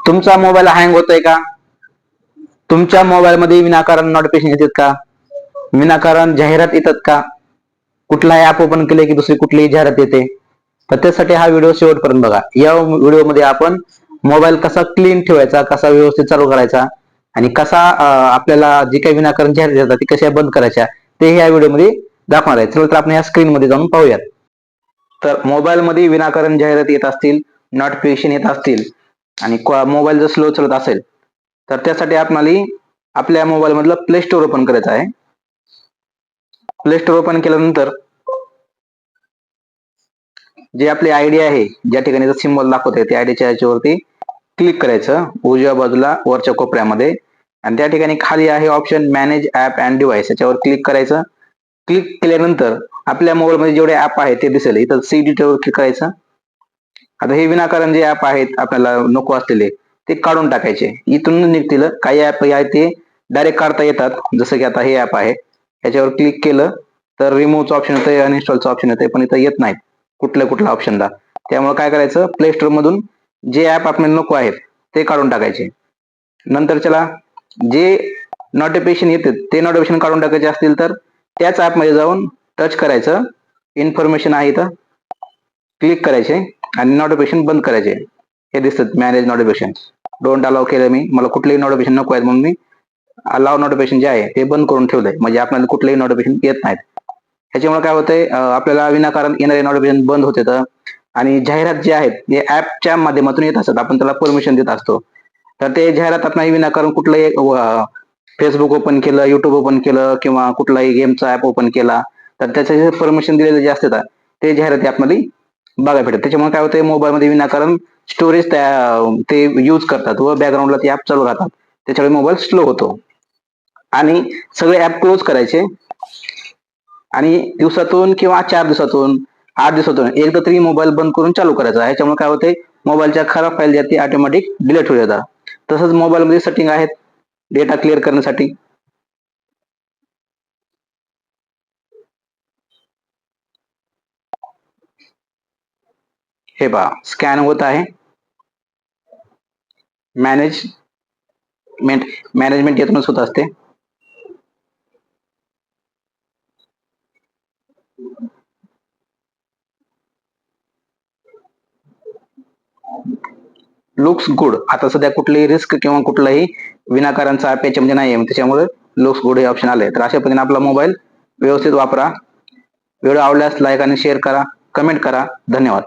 तुमचा mobile hang होतोय का? तुमच्या मोबाईल मध्ये विनाकारण नोटिफिकेशन येतात का? विनाकारण जाहिरात येतात का? कुठलाही ऍप ओपन केले की दुसरी कुठलीही जाहिरात येते? तर त्यासाठी हा व्हिडिओ शेवटपर्यंत बघा. या व्हिडिओमध्ये आपण मोबाईल कसा क्लीन ठेवायचा, कसा व्यवस्थित चालू करायचा आणि कसा आपल्याला जे काही विनाकारण जाहिरात येतात ती कशा बंद करायच्या ते या व्हिडिओमध्ये दाखवणार आहे. चला तर आपण या स्क्रीन मध्ये जाऊन पाहूयात. तर मोबाईल मध्ये विनाकारण जाहिरात येत असतील, नोटिफिकेशन येत असतील आणि मोबाईल जर स्लो चालत असेल तर त्यासाठी आपल्याला आपल्या मोबाईल मधलं प्ले स्टोअर ओपन करायचं आहे. प्ले स्टोअर ओपन केल्यानंतर जे आपली आयडी आहे, ज्या ठिकाणी सिम्बॉल दाखवते त्या आयडीच्या याच्यावरती क्लिक करायचं उजव्या बाजूला वरच्या कोपऱ्यामध्ये आणि त्या ठिकाणी खाली आहे option manage app and device, याच्यावर क्लिक करायचं. क्लिक केल्यानंतर आपल्या मोबाईल मध्ये जेवढे ऍप आहेत ते दिसेल. इथं सी डिटेलवर क्लिक करायचं. आता हे विनाकारण जे ऍप आहेत आपल्याला नको असलेले ते काढून टाकायचे. इथून निघतील. काही ऍप आहेत ते डायरेक्ट काढता येतात, जसं की आता हे ऍप आहे, याच्यावर क्लिक केलं तर रिमूव्हचं ऑप्शन येतं, अनइन्स्टॉलचं ऑप्शन येतं, पण इथं येत नाही कुठल्या ऑप्शनला. त्यामुळे काय करायचं, प्ले स्टोर मधून जे ऍप आपल्याला नको आहेत ते काढून टाकायचे. नंतर चला जे नोटिफिकेशन येते ते नोटिफिकेशन काढून टाकायचे असतील तर त्याच ऍप मध्ये जाऊन टच करायचं. इन्फॉर्मेशन आहे इथं क्लिक करायचे आणि नोटिफिकेशन बंद करायचे. हे दिसतं मॅनेज नोटिफिकेशन. डोंट अलाउ केलं मी, मला कुठलेही नोटिफिकेशन नको आहेत म्हणून मी अलाउ नोटिफिकेशन जे आहे ते बंद करून ठेवलंय, म्हणजे आपल्याला कुठलेही नोटिफिकेशन येत नाहीत. ह्याच्यामुळे काय होतंय, आपल्याला विनाकारण येणारे नोटिफिकेशन बंद होते आणि जाहिरात जे आहेत ते ऍपच्या माध्यमातून येत असतात. आपण त्याला परमिशन देत असतो, तर ते जाहिरात आपण विनाकारण कुठलंही फेसबुक ओपन केलं, युट्यूब ओपन केलं किंवा कुठलाही गेमचा ऍप ओपन केला तर त्याचे परमिशन दिलेले जे असतात ते जाहिराती आपल्याला बघायला भेटतात. त्याच्यामुळे काय होतंय, मोबाईल मध्ये विनाकारण स्टोरेज ते यूज करतात व बॅकग्राऊंडला ते ऍप चालू राहतात. त्याच्यामुळे मोबाईल स्लो होतो. आणि सगळे ऍप क्लोज करायचे आणि दिवसातून किंवा 4 दिवसातून 8 दिवसातून एकदा तरी मोबाईल बंद करून चालू करायचा. ह्याच्यामुळे काय होते, मोबाईलच्या खराब फाईल ती ऑटोमॅटिक डिलीट होऊ जातात. तसंच मोबाईल मध्ये सेटिंग आहेत डेटा क्लिअर करण्यासाठी. हे पहा स्कॅन होत आहे. मॅनेजमेंट यातूनच होत असते. Looks good. आता सध्या कुठलीही रिस्क किंवा कुठलाही विनाकारणचा ऍप याच्यामध्ये नाही आहे, त्याच्यामुळे लुक्स गुड हे ऑप्शन आले. तर अशा पद्धतीने आपला मोबाईल व्यवस्थित वापरा. व्हिडिओ आवडल्यास लाईक आणि शेअर करा, कमेंट करा. धन्यवाद.